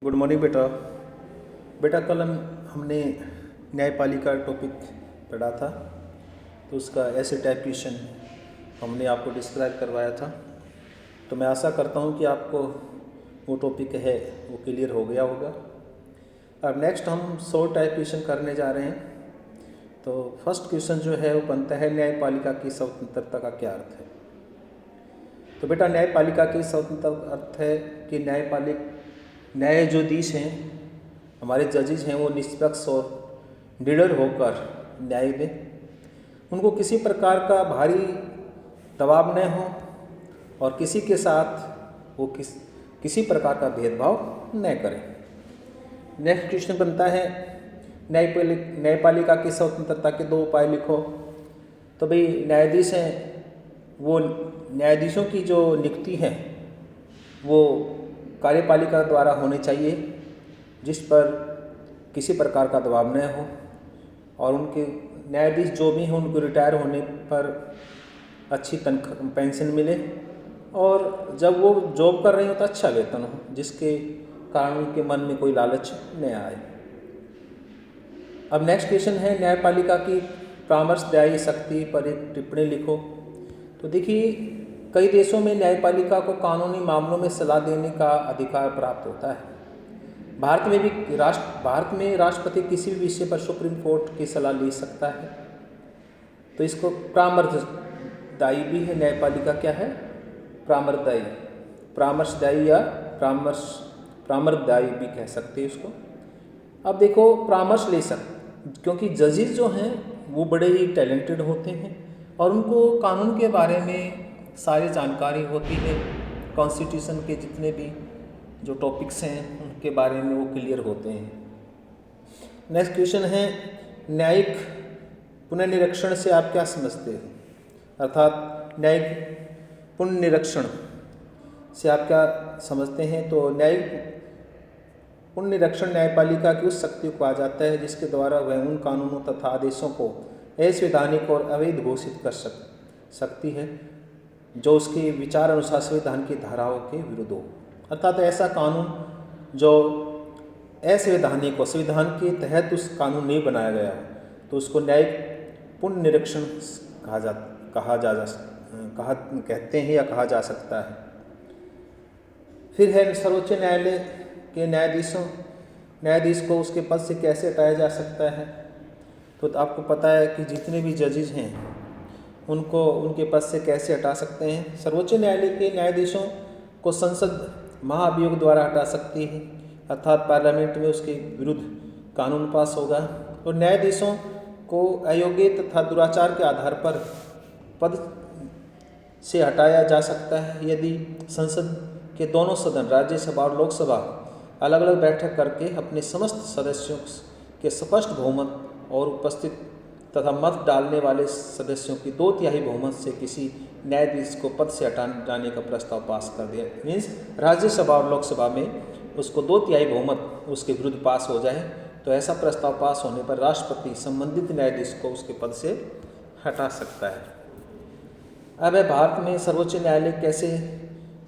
Good morning बेटा। बेटा कल हमने न्यायपालिका टॉपिक पढ़ा था, तो उसका ऐसे टाइप क्वेश्चन हमने आपको डिस्क्राइब करवाया था। तो मैं आशा करता हूँ कि आपको वो टॉपिक है वो क्लियर हो गया होगा। अब नेक्स्ट हम 100 टाइप क्वेश्चन करने जा रहे हैं। तो फर्स्ट क्वेश्चन जो है वो बनता है, न्यायपालिका की स्वतंत्रता का क्या अर्थ है। तो बेटा न्यायपालिका की स्वतंत्रता अर्थ है कि न्यायाधीश हैं, हमारे जजेज हैं, वो निष्पक्ष और निडर होकर न्याय दें। उनको किसी प्रकार का भारी दबाव न हो और किसी के साथ वो किसी प्रकार का भेदभाव न करें। नेक्स्ट क्वेश्चन बनता है, न्यायपालिका की स्वतंत्रता के 2 उपाय लिखो। तो भाई न्यायाधीश हैं, वो न्यायाधीशों की जो नियुक्ति है वो कार्यपालिका द्वारा होनी चाहिए, जिस पर किसी प्रकार का दबाव न हो, और उनके न्यायाधीश जो भी हैं उनको रिटायर होने पर अच्छी तनख्वाह पेंशन मिले, और जब वो जॉब कर रहे हो तो अच्छा वेतन हो, जिसके कारण उनके मन में कोई लालच न आए। अब नेक्स्ट क्वेश्चन है, न्यायपालिका की परामर्शदायी शक्ति पर एक टिप्पणी लिखो। तो देखिए, कई देशों में न्यायपालिका को कानूनी मामलों में सलाह देने का अधिकार प्राप्त होता है। भारत में राष्ट्रपति किसी भी विषय पर सुप्रीम कोर्ट की सलाह ले सकता है। तो इसको परामर्शदायी भी है। न्यायपालिका क्या है? परामर्शदायी या परामर्शदायी भी कह सकते हैं इसको। अब देखो, परामर्श ले सकते, क्योंकि जजेस जो हैं वो बड़े ही टैलेंटेड होते हैं और उनको कानून के बारे में सारी जानकारी होती है। कॉन्स्टिट्यूशन के जितने भी जो टॉपिक्स हैं उनके बारे में वो क्लियर होते हैं। नेक्स्ट क्वेश्चन है, न्यायिक पुनर्निरीक्षण से आप क्या समझते हो? अर्थात न्यायिक पुनर्निरीक्षण से आप क्या समझते हैं? तो न्यायिक पुनर्निरीक्षण न्यायपालिका की उस शक्ति को कहा जाता है जिसके द्वारा वह उन कानूनों तथा आदेशों को असंवैधानिक और अवैध घोषित कर सकती है जो उसके विचार अनुसार संविधान की धाराओं के विरुद्ध हो। अर्थात ऐसा कानून जो असंवैधानिक और संविधान के तहत उस कानून नहीं बनाया गया हो, तो उसको न्यायिक पुनर्निरीक्षण कहते हैं या कहा जा सकता है। फिर है, सर्वोच्च न्यायालय के न्यायाधीश को उसके पद से कैसे हटाया जा सकता है? तो आपको पता है कि जितने भी जजेज हैं उनको उनके पद से कैसे हटा सकते हैं। सर्वोच्च न्यायालय के न्यायाधीशों को संसद महाभियोग द्वारा हटा सकती है, अर्थात पार्लियामेंट में उसके विरुद्ध कानून पास होगा। और न्यायाधीशों को अयोग्य तथा दुराचार के आधार पर पद से हटाया जा सकता है यदि संसद के दोनों सदन, राज्यसभा और लोकसभा, अलग अलग बैठक करके अपने समस्त सदस्यों के स्पष्ट बहुमत और उपस्थित तथा मत डालने वाले सदस्यों की 2/3 बहुमत से किसी न्यायाधीश को पद से हटाने का प्रस्ताव पास कर दिया। मीन्स राज्यसभा और लोकसभा में उसको 2/3 बहुमत उसके विरुद्ध पास हो जाए, तो ऐसा प्रस्ताव पास होने पर राष्ट्रपति संबंधित न्यायाधीश को उसके पद से हटा सकता है। अब भारत में सर्वोच्च न्यायालय कैसे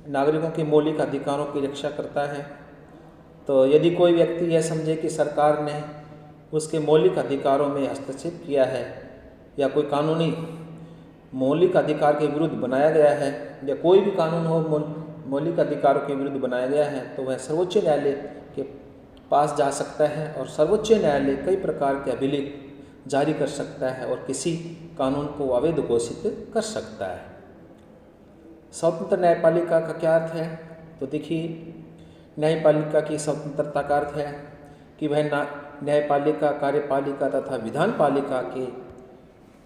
नागरिकों के मौलिक अधिकारों की रक्षा करता है? तो यदि कोई व्यक्ति यह समझे कि सरकार ने उसके मौलिक अधिकारों में हस्तक्षेप किया है या कोई कानूनी मौलिक अधिकार के विरुद्ध बनाया गया है, या कोई भी कानून हो मौलिक अधिकारों के विरुद्ध बनाया गया है, तो वह सर्वोच्च न्यायालय के पास जा सकता है और सर्वोच्च न्यायालय कई प्रकार के अभिलेख जारी कर सकता है और किसी कानून को अवैध घोषित कर सकता है। स्वतंत्र न्यायपालिका का क्या अर्थ है? तो देखिए, न्यायपालिका की स्वतंत्रता का अर्थ है कि वह न्यायपालिका, कार्यपालिका तथा विधानपालिका के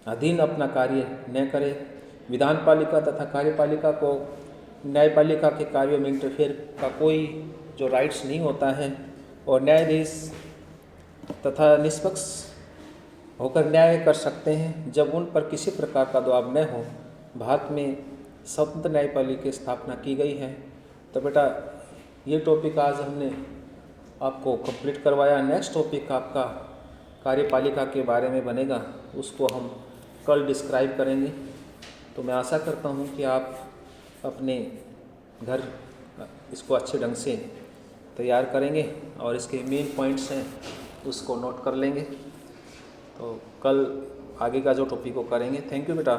अधीन अपना कार्य न करे। विधानपालिका तथा कार्यपालिका को न्यायपालिका के कार्यों में इंटरफेयर का कोई जो राइट्स नहीं होता है, और न्यायाधीश तथा निष्पक्ष होकर न्याय कर सकते हैं जब उन पर किसी प्रकार का दबाव न हो। भारत में स्वतंत्र न्यायपालिका की स्थापना की गई है। तो बेटा ये टॉपिक आज हमने आपको कंप्लीट करवाया। नेक्स्ट टॉपिक आपका कार्यपालिका के बारे में बनेगा, उसको हम कल डिस्क्राइब करेंगे। तो मैं आशा करता हूँ कि आप अपने घर इसको अच्छे ढंग से तैयार करेंगे और इसके मेन पॉइंट्स हैं उसको नोट कर लेंगे। तो कल आगे का जो टॉपिक को करेंगे। थैंक यू बेटा।